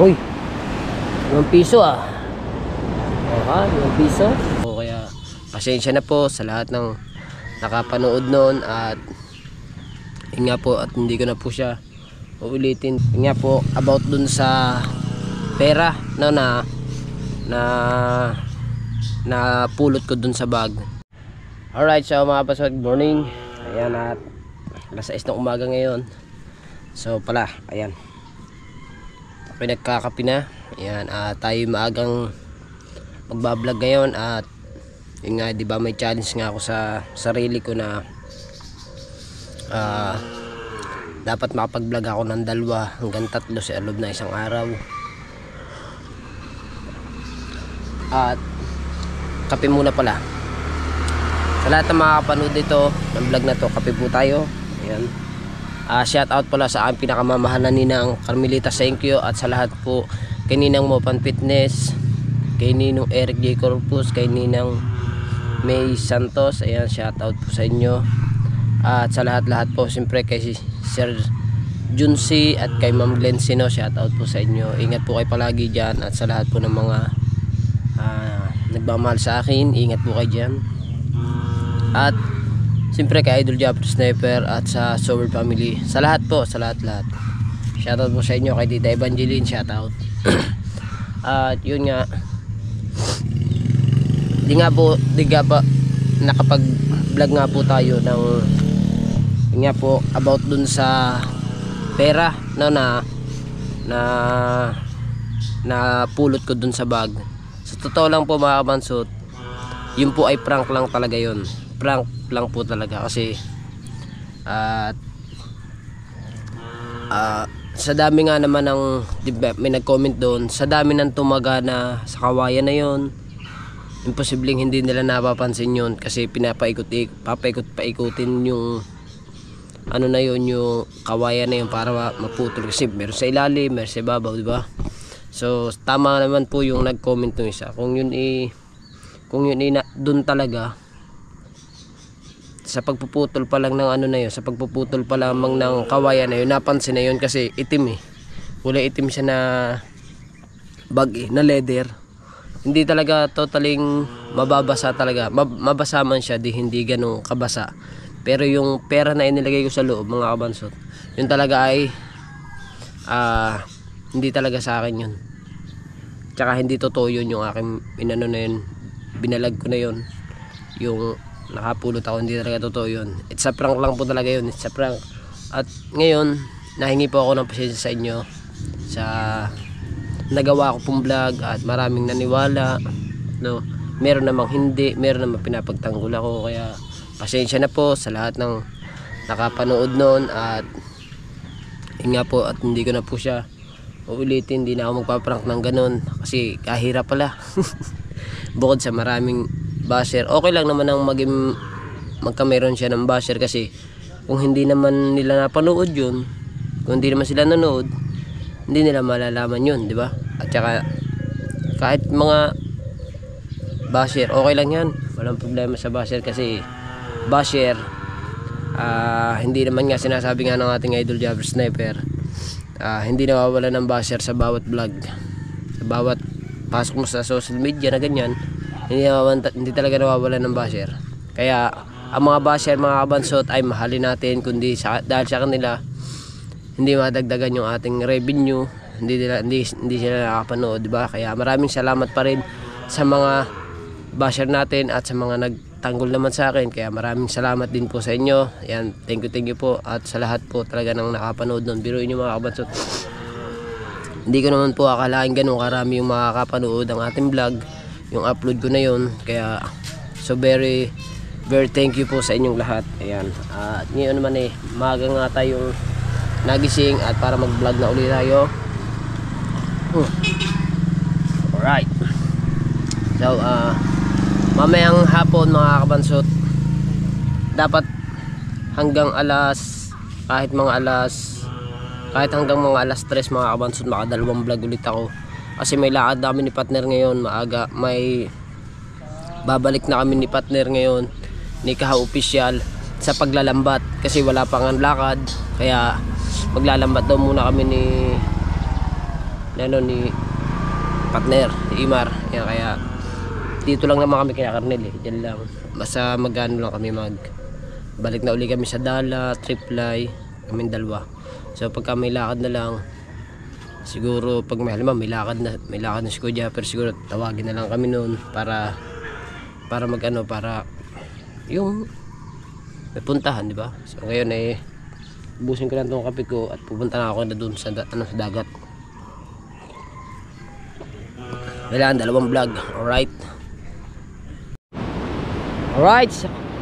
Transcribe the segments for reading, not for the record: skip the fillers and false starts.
Uy, 5 piso ah. O ha, 5 piso. O kaya pasensya na po sa lahat ng nakapanood noon. At yun nga po, at hindi ko na po siya uulitin. Yun nga po, about dun sa pera na pulot ko dun sa bag. Alright, so mga kapatid, good morning. Ayan, at alas 6 ng umaga ngayon. So pala, ayan, pinagkakapi na. Ayan, tayo maagang magbablog ngayon. At yun nga, diba, may challenge nga ako sa sarili ko na dapat makapag-vlog ako ng 2 hanggang 3 sa loob na isang araw. At kape muna pala sa lahat ng mga kapanood dito ng vlog na to. Kape po tayo. Ayan. Shout out pala sa aking pinakamamahal na ninang Carmelita Senkyo, at sa lahat po kay Ninang Mopan Fitness, kay Ninong Eric J. Corpus, kay Ninang May Santos. Ayan, shout out po sa inyo. At sa lahat po, siyempre kay Sir Junsi at kay Ma'am Glenn Sino, shout out po sa inyo. Ingat po kayo palagi dyan. At sa lahat po ng mga nagmamahal sa akin, ingat po kayo dyan. At siyempre kay Idol Japper Sniper at sa Sober Family, sa lahat po, sa lahat. Shoutout po sa inyo, kay Tita Evangeline, shoutout. At yun nga, di nga ba nakapag vlog nga po tayo ng yun nga po, about dun sa pera na pulot ko dun sa bag. Sa totoo lang po mga kabansot, yun po ay prank lang talaga yun. Prank lang po talaga kasi sa dami nga naman ng, may nag-comment doon, sa dami ng tumaga na sa kawayan na yon, imposibleng hindi nila napapansin yun kasi papaikot-paikutin yung ano na yun, yung kawayan na yun para maputol kasi meron sa ilalim, meron sa ibabaw, diba? So tama naman po yung nag-comment ng isa. Kung yun doon talaga sa pagpuputol pa lang ng ano na yun, sa pagpuputol pa lamang ng kawayan na yun, napansin na yun kasi itim kulay itim siya na bag na leather. Hindi talaga totaling mababasa talaga, mabasa man siya, hindi ganun kabasa. Pero yung pera na inilagay ko sa loob mga kabansot, yun talaga ay hindi talaga sa akin yun. Tsaka hindi totoo yun yung aking inano na yun, binalag ko na yun, yung nakapulot ako, hindi talaga totoo yun. It's a prank lang po talaga yun, it's a prank. At ngayon nahingi po ako ng pasensya sa inyo sa nagawa ko pong vlog, at maraming naniwala, no? Meron namang hindi, meron namang pinapagtanggol ako, kaya pasensya na po sa lahat ng nakapanood noon. At yun nga po, at hindi ko na po siya uulitin, hindi na ako magpaprank ng ganun kasi kahirap pala. Bukod sa maraming basher, okay lang naman ang magkameron siya ng basher kasi kung hindi naman nila napanood yun, kung hindi naman sila nanood, hindi nila malalaman yun, di ba? At saka kahit mga basher, okay lang yan, walang problema sa basher kasi basher, hindi naman nga sinasabi nga ng ating Idol Japper Sniper, hindi nawawala ng basher sa bawat vlog, sa bawat pasok mo sa social media na ganyan, hindi talaga nawawala ng basher. Kaya ang mga basher mga kabansot ay mahalin natin, kundi dahil sa kanila hindi madagdagan yung ating revenue, hindi sila nakapanood, diba? Kaya maraming salamat pa rin sa mga basher natin at sa mga nagtanggol naman sa akin. Kaya maraming salamat din po sa inyo. Ayan, thank you po. At sa lahat po talaga nang nakapanood nun, biruin nyo mga kabansot, hindi ko naman po akalain ganun karami yung makakapanood ang ating vlog, yung upload ko na yun. Kaya so very thank you po sa inyong lahat. Ayan, at ngayon naman maaga nga tayong nagising at para mag vlog na ulit tayo. Alright, so mamayang hapon mga kabansot, dapat hanggang kahit hanggang mga alas 3 mga kabansot, makadalawang vlog ulit ako kasi may lakad namin ni partner ngayon maaga. May babalik na kami ni partner ngayon ni Kaha Official sa paglalambat kasi wala pang lakad, kaya maglalambat daw muna kami ni partner, ni Imar. Yan, kaya dito lang naman kami kaya Karnel eh. Diyan lang. Basta magano lang kami balik na uli kami sa Dala, Triply, kaming dalawa. So pagka may lakad na lang, siguro pag may halimbawa may lakad na si Kuya, pero siguro tawagin na lang kami noon para magano, para yung may puntahan, di ba? So ngayon eh ubusin ko lang tong kape ko at pupunta na ako na doon sa sa dagat. Kailangan dalawang vlog. Alright,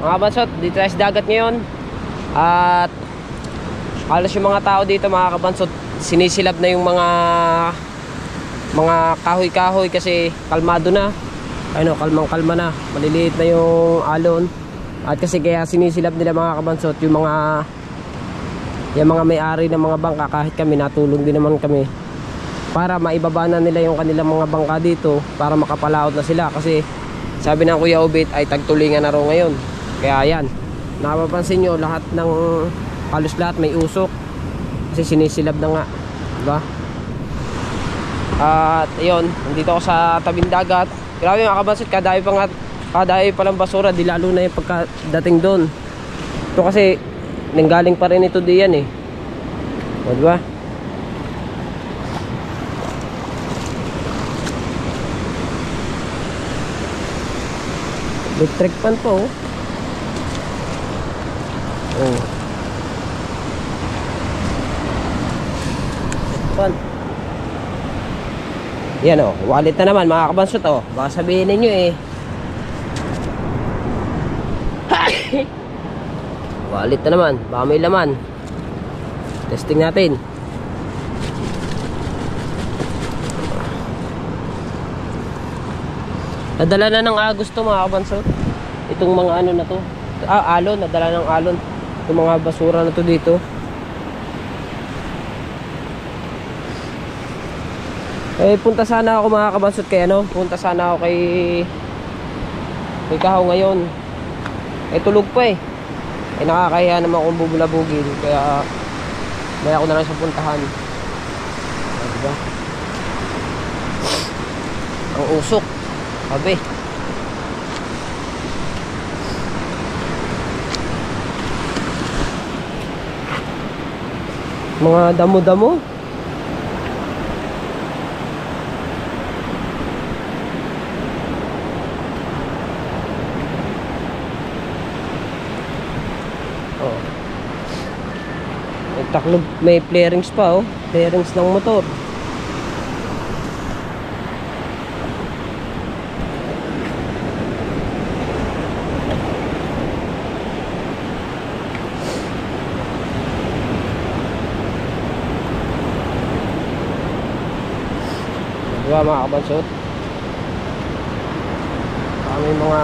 mga kabansot, dito tayo sa dagat ngayon. At halos yung mga tao dito, mga kabansot, sinisilab na yung mga kahoy-kahoy kasi kalmado na. Ano, kalmang-kalma na. Maliliit na yung alon. At kasi kaya sinisilab nila, mga kabansot, yung mga may-ari ng mga bangka. Kahit kami, natulong din naman kami para maibaba na nila yung kanilang mga bangka dito para makapalaot na sila. Kasi sabi ng Kuya Obit ay tagtulingan na raw ngayon. Kaya yan, napapansin nyo lahat halos lahat may usok kasi sinisilab na nga, diba? At ayun, nandito ako sa tabing dagat. Grabe mga kabansot, kadayo palang basura, di lalo na yung pagkadating doon. Ito kasi nanggaling pa rin ito diyan eh, o diba? Electric pan po. Oh. Pan. Yan oh, wallet na naman mga kabansot oh. Baka sabihin ninyo eh. Wallet na naman, baka may laman. Testing natin. Nadala na ng Agos to mga kabansot. Itong mga ano na to. Alon, nadala ng alon. Itong mga basura na to dito. Eh punta sana ako mga kabansot kay punta sana ako kay Kahaw ngayon. Eh tulog pa eh. Eh nakakahiya naman akong bubulabugin, kaya maya ko na lang siya puntahan. Diba? Ang usok. Sabi mga damo-damo. Oh. Taklob, may flarings pa oh. Flarings ng motor. Diba mga kabansot? May mga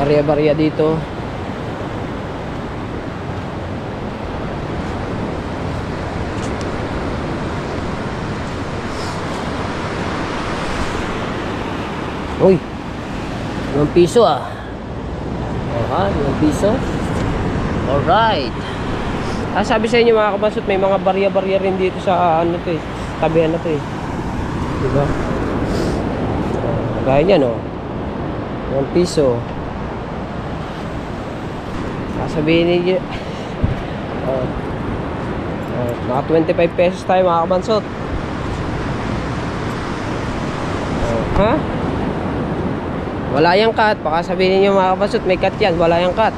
barya-barya dito. Uy, 5 piso ah. Aha, 5 piso. Alright. Sabi sa inyo mga kabansot, may mga barya-barya rin dito sa ano to eh, tabihan na to eh. Diba? Gaya niyan oh, 1 piso. Sasabihin niyo naka 25 pesos tayo mga kabansot. Ha? Wala yung cut. Baka sabihin niyo mga kabansot, may cut yan. Wala yung cut.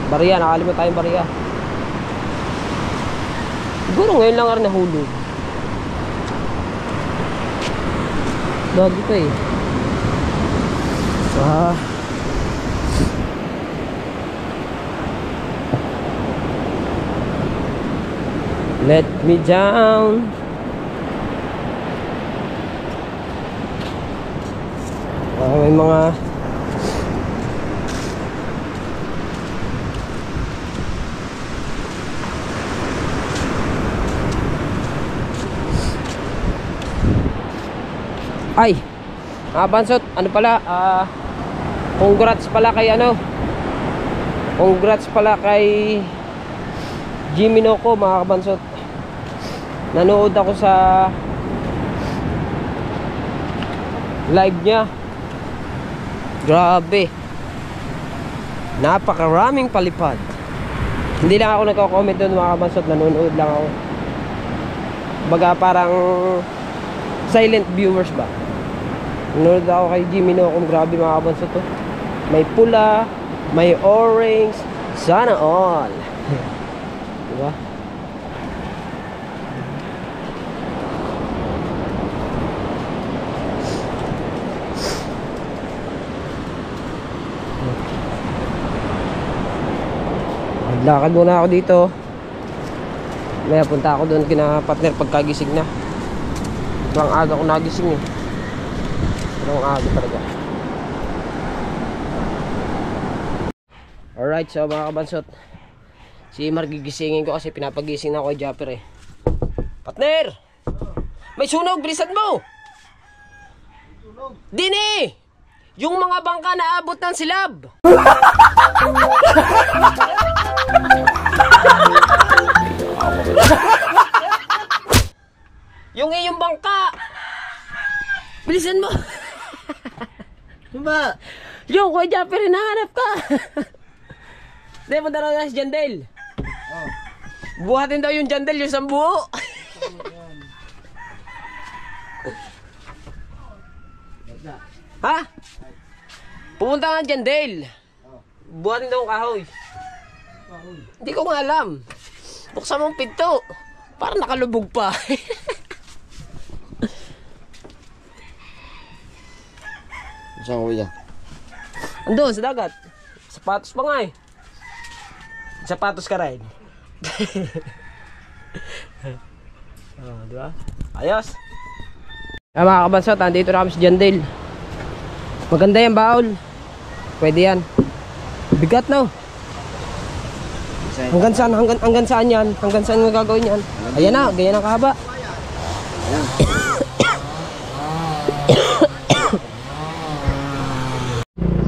Barya, nakalimutan tayong barya. Siguro ngayon lang rin nahulog. Bago pa eh. Let me down. May mga ay, bansot, ano pala, congrats pala kay congrats pala kay Jimmy Noco mga kabansot. Nanood ako sa live niya. Grabe. Napakaraming palipad. Hindi lang ako nagko-comment doon mga kabansot, nanonood lang ako. Baga parang silent viewers ba. Nanonood ako kay Jimmy Nocum, grabe mga kabansot to. May pula, may orange, sana all. Diba? Lakad muna ako dito. May punta ako doon kina partner pagkagising na. Sobrang aga ko nagising eh. Sobrang aga talaga. Alright, so mga kabansot, si Mar gigisingin ko kasi pinapagising na ako kay Japper eh. Partner! May sunog, bilisan mo! Dini! Yung mga bangka na abot ng silab! Yung iyong bangka! Bilisan mo! Ba? Yung kuya Japper, hinahanap ka! Hindi mo dalaw na si Jandel. Oh. Buhatin daw yung Jandel, yung sambuo. Ha? Pumunta nga Jandel. Buhatin daw ang kahoy. Hindi ko nga alam. Buksan mong pinto. Parang nakalubog pa. Saan ko yan? Andun sa dagat. Sapatos pa nga eh. Sapatos ka rin. Oh, di ba? Ayos. Mga kabansot, andito na kami sa Jandel. Maganda yan, baol. Pwede yan. Bigat no. Hanggang saan? Hanggang saan yan? Hanggang saan mo gagawin yan? Ayan na, ganyan ang kahaba.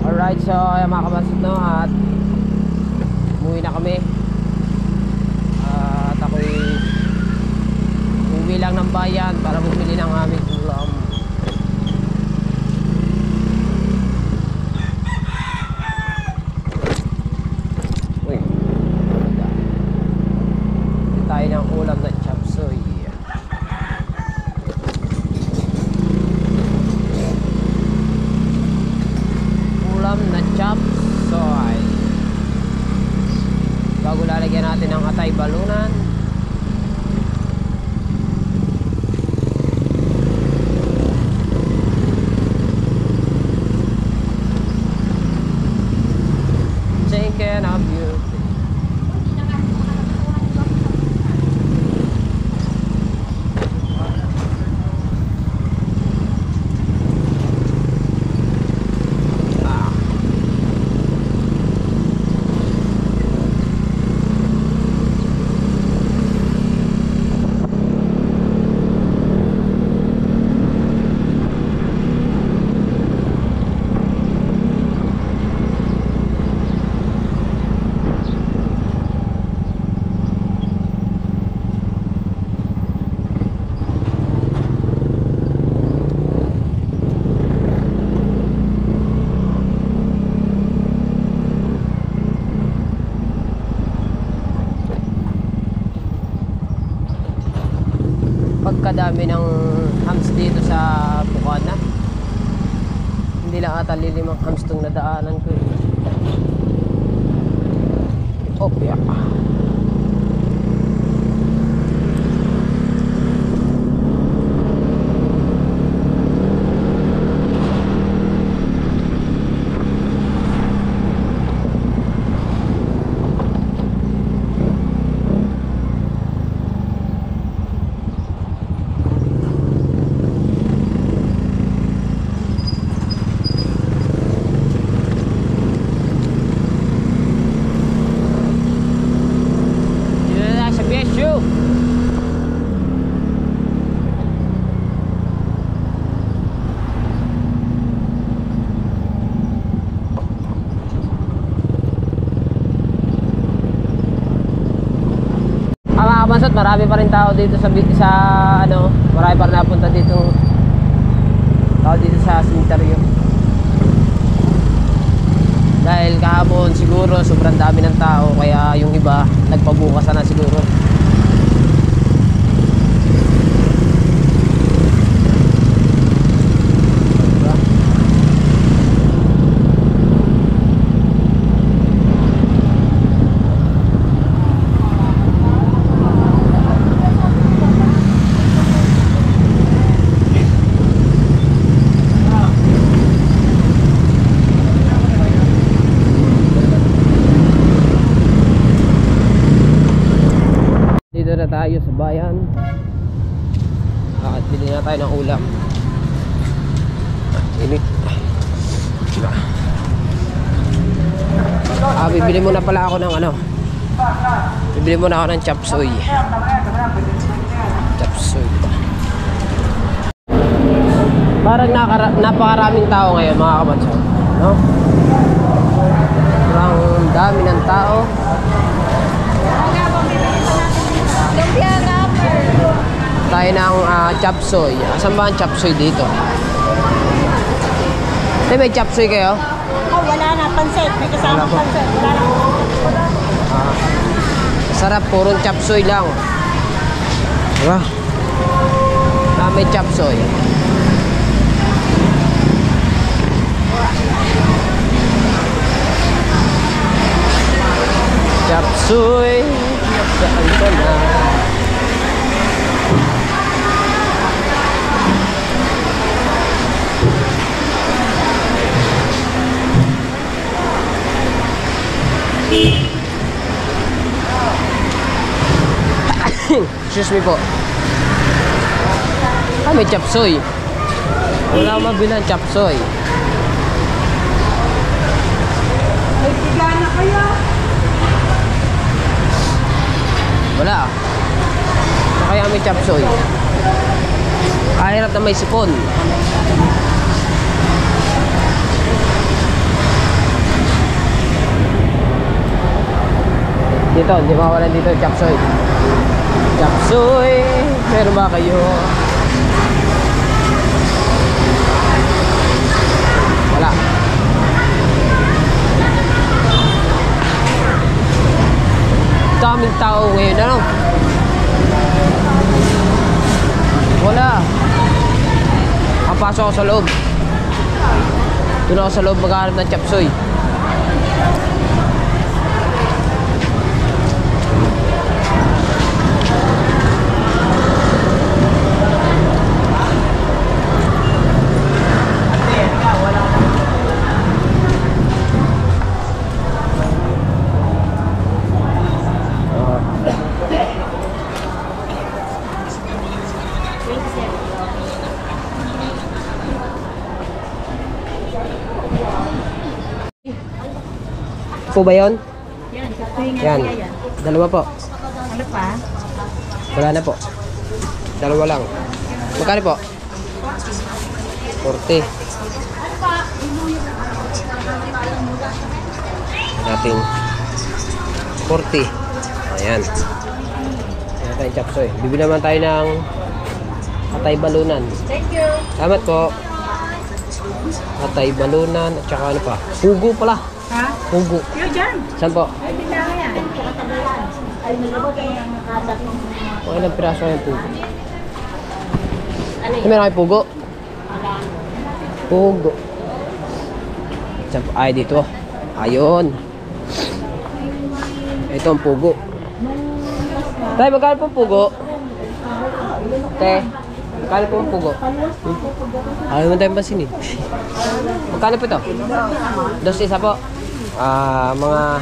Alright, so ayan mga kabansot no, at umuwi na kami. At ako'y uwi lang ng bayan para bumili ng aming ulam. Uy, hindi tayo ng ulam na chop suey. Ulam na chop suey. Bago lalagyan natin ng atay balunan. Thinking of you. Pagkadami ng hams dito sa Bukana, hindi lang ata lilimang hams itong nadaanan ko eh. Oh, yeah. Mga kabansot, marami pa rin tao dito sa ano, marami pa rin napunta dito tao dito sa cemetery. Dahil kahapon siguro sobrang dami ng tao, kaya yung iba nagpabukas na siguro. Dito na tayo sa bayan at bili na tayo ng ulam. Init. Bibili muna pala ako ng ano, bibili muna ako ng chop suey. Chop suey. Parang napakaraming tao ngayon mga kabanso, no? Parang dami ng tao. Tayo ng chop suey. Asan ba ang chop suey dito? May chop suey kayo? Oh, wala na. Pansit. May kasama pansit. Wala na. Sarap. Purong chop suey lang. Diba? May chop suey. Chop suey. Saan ka na? Excuse me po. May chop suey. Wala akong mabilang chop suey. May tiga na kayo. Wala. Kaya may chop suey. Kahirap na may sipon. Dito, hindi mawalan dito chop suey. Chop suey, meron ba kayo? Wala. Daming tao ngayon, ano? Wala. Papasok ako sa loob. Doon ako sa loob maghanap ng chop suey. Po ba yun? Yan, kaptuhin nga Yan. yan. Dalawa po. Ano pa? Wala na po. Dalawa lang. Magkano po? 40. Nating 40. Ayan. Ayan tayong chop suey. Bibili naman tayo ng atay balunan. Thank you. Salamat po. Atay balunan at saka ano pa? Pugo pala. Ha? Pugo. Yo, dyan. Saan po? Ay, bigla yan. Kakatabayan. Ay, malabot kayo ang nakasat ng Okay, ilang piraso yung pugo? Meron kayo pugo? Pugo. Ay, dito. Ayun. Ito ang pugo. Tay, magkano po pugo? Te, magkano po ang pugo? Ayaw mo tayong basin eh. Magkano po ito? Dos isa po. Mga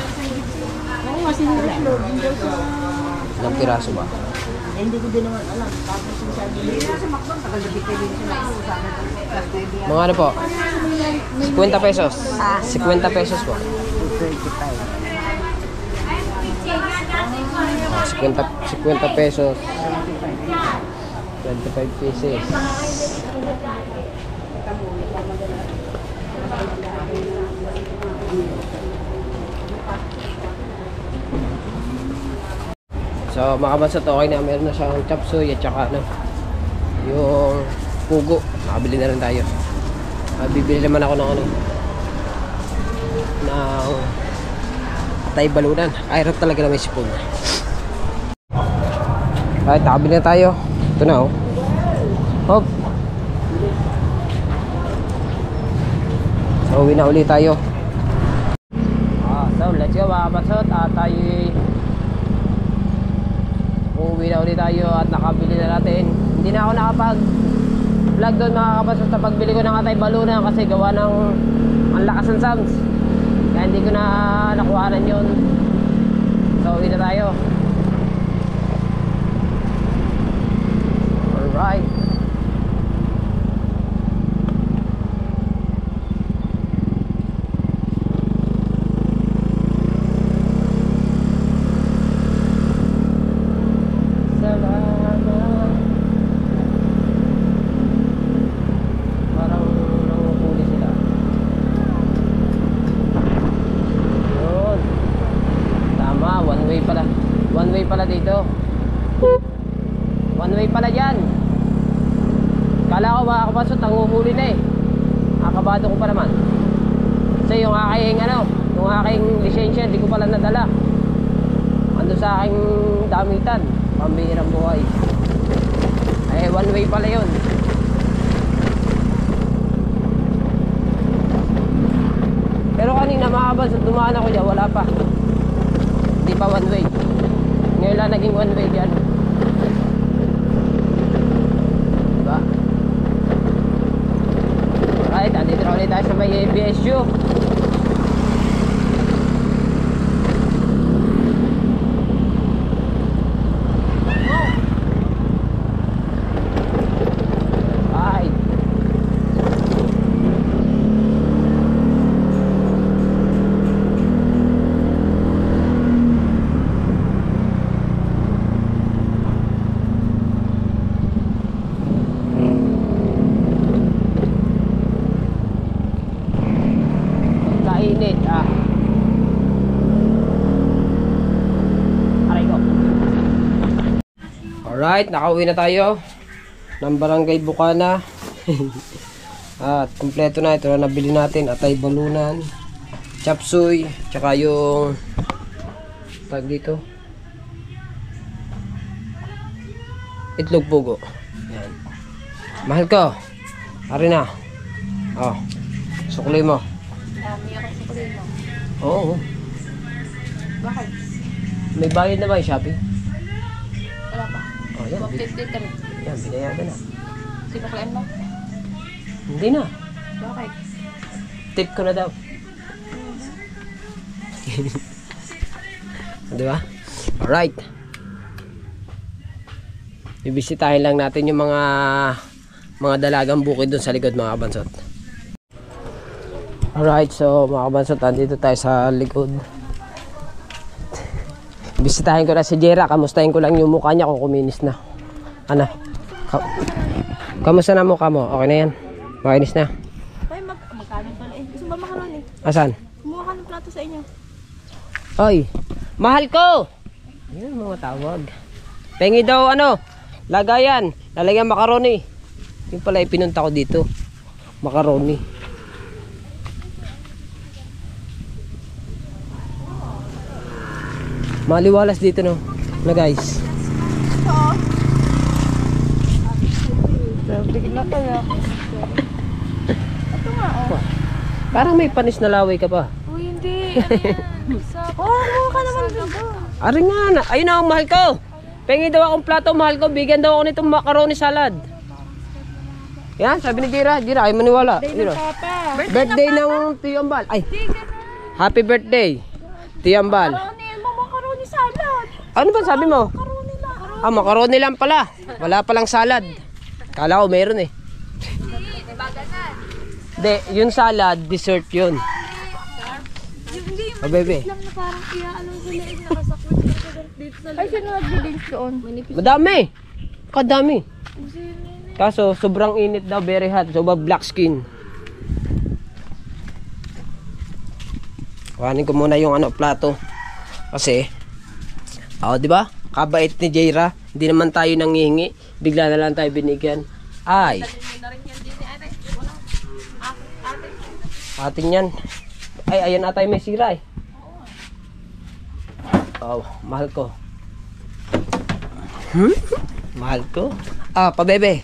ilang piraso ba? Hindi ko din naman alam. Tapos yung sabi niya. Mga ano po? 50 pesos. 50 pesos po. 50 pesos. 25 pieces. So So mga kabansot, okay na, meron na siyang chop suey at saka ano, yung pugo. Nakabili na rin tayo. Bibili naman ako ng ano, ng atay balunan. Hirap talaga na may sipon. Alright, nakabili na tayo. Ito na oh. Hop. So uwi na ulit tayo. So let's go mga kabansot. Tayo uuwi na ulit tayo at nakabili na natin. Hindi na ako nakapag vlog doon mga kabansot sa pagbili ko ng atay balunan kasi gawa ng ang lakas ng sounds. Kaya hindi ko na nakuhanan yun. So uwi na tayo. Alright. One way pala dito. One way pala dyan. Kala ko mga kabansot, nanguhuli na eh. Nakabado ko pa naman. Kasi yung aking ano, yung aking lisensya, hindi ko pala nadala. Ando sa aking damitan. Pambihirang buhay. Eh, one way pala yun. Pero kanina mga kabansot, dumaan ako dyan, wala pa. Hindi pa one way. Ngayon lang naging one way dyan. Diba? Alright, andito na ulit tayo sa may BSU. Alright. Kainit aray ko. Alright, nakauwi na tayo ng Barangay Bukana. At kumpleto na. Ito na nabili natin, atay balunan, chop suey, tsaka yung tag dito, itlog pugo. Yan. Mahal ko. Ari na. Oh, sukli mo. Dami ako sa kulino. Oo. Bakit? May bayad na ba yung Shopee? Wala pa. Oh, yan. 150 kami. Yan, binayagan na. Sinuklaan mo? Hindi na. Bakit? Tip ko na daw. Di ba? Alright. Bibisitahin lang natin yung mga dalagang bukid doon sa likod mga kabansot. Alright, so mga kabansot, andito tayo sa likod. Bisitahin ko na si Jera. Kamustahin ko lang yung mukha niya kung kuminis na. Ano? Kamusta na mukha mo? Okay na yan? Makinis na? Ay, magkano pala eh. Gusto ba makaroni? Asan? Kumuha ka ng plato sa inyo. Oy, mahal ko! Yan mga tawag. Pengi daw ano, lagayan. Lalagyan macaroni. Yung pala ipinunta ko dito. Macaroni. Maliwalas dito no. Na guys. Bigyan na kaya. Ito nga oh. Parang may panis na laway ka pa. Uy, hindi. Ano yan? Kumuha ka naman dito. Ari nga na. Ayun na ang mahal ko. Pengi daw akong plato, mahal ko. Bigyan daw ako nitong macaroni salad. Yan, sabi ni Jira. Jira, ay maniwala. Birthday ng papa. Birthday ng Tiyambal. Ay, happy birthday, Tiyambal. Macaroni salad. Ano ba sabi mo? Macaroni lang. Ah, macaroni lang pala. Wala palang salad. Kala ko meron eh. Hindi, yung salad, dessert yun. Oh, bebe. Lang na parang kaya anong guliin nakasakot dito sa ay, sino nag-link doon? Madami. Kadami. Kaso, sobrang init daw, very hot. So, black skin. Kuhanin ko muna yung ano, plato. Kasi, Oh, di ba? Kabait ni Jaira. Hindi naman tayo nangihingi. Bigla na lang tayo binigyan. Ay. Ating yan. Ay, ayan atay may sira eh. Oh, mahal ko. Mahal ko. Ah, pabebe.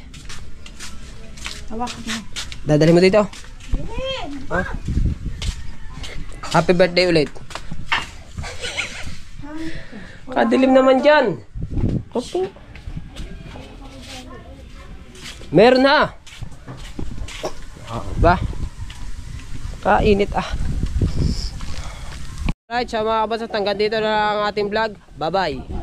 Hawakan mo. Dadali mo dito. Ah? Happy birthday ulit. Kadilim naman dyan. Opo. Meron na. Ba? Kainit ah. Alright, sa mga kabasat, hanggang dito na lang ang ating vlog. Bye-bye.